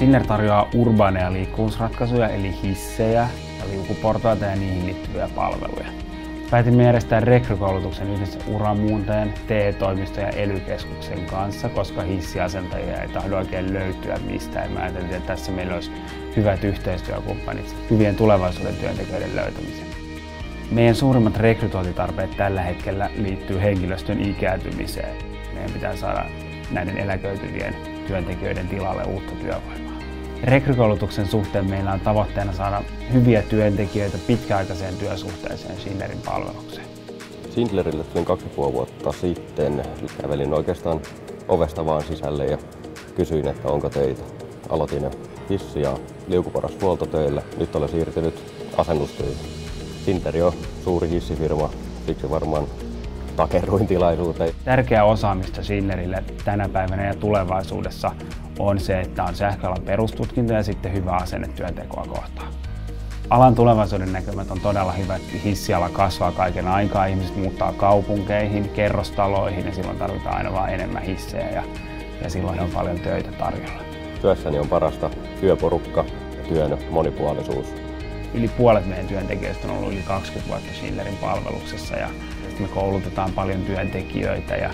Schindler tarjoaa urbaaneja liikkuvuusratkaisuja eli hissejä ja liukuportaita ja niihin liittyviä palveluja. Päätimme järjestää rekrykoulutuksen yhdessä Uramuunteen, TE-toimiston ja ELY-keskuksen kanssa, koska hissiasentajia ei tahdo oikein löytyä mistään. Mä ajattelin, että tässä meillä olisi hyvät yhteistyökumppanit hyvien tulevaisuuden työntekijöiden löytämiseen. Meidän suurimmat rekrytointitarpeet tällä hetkellä liittyy henkilöstön ikääntymiseen. Meidän pitää saada näiden eläköityvien työntekijöiden tilalle uutta työvoimaa. Rekrykoulutuksen suhteen meillä on tavoitteena saada hyviä työntekijöitä pitkäaikaiseen työsuhteeseen Schindlerin palvelukseen. Schindlerille tulin 2,5 vuotta sitten. Kävelin oikeastaan ovesta vaan sisälle ja kysyin, että onko töitä. Aloitin hissi- ja liukuporrashuoltotöillä. Nyt olen siirtynyt asennustöihin. Schindler on suuri hissifirma, siksi varmaan takerruin tilaisuuteen. Tärkeä osaamista Schindlerille tänä päivänä ja tulevaisuudessa on se, että on sähköalan perustutkinto ja sitten hyvä asenne työntekoa kohtaan. Alan tulevaisuuden näkymät on todella hyvät. Hissiala kasvaa kaiken aikaa, ihmiset muuttaa kaupunkeihin, kerrostaloihin ja silloin tarvitaan aina vaan enemmän hissejä ja silloin on paljon töitä tarjolla. Työssäni on parasta työporukka ja työn monipuolisuus. Yli puolet meidän työntekijöistä on ollut yli 20 vuotta Schindlerin palveluksessa ja me koulutetaan paljon työntekijöitä ja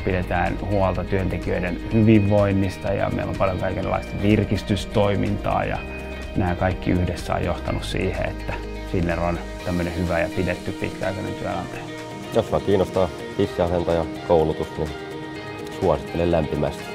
pidetään huolta työntekijöiden hyvinvoinnista ja meillä on paljon kaikenlaista virkistystoimintaa ja nämä kaikki yhdessä on johtanut siihen, että Schindler on tämmöinen hyvä ja pidetty pitkäaikainen työnantaja. Jos kiinnostaa hissiasentaja koulutus, niin suosittelen lämpimästi.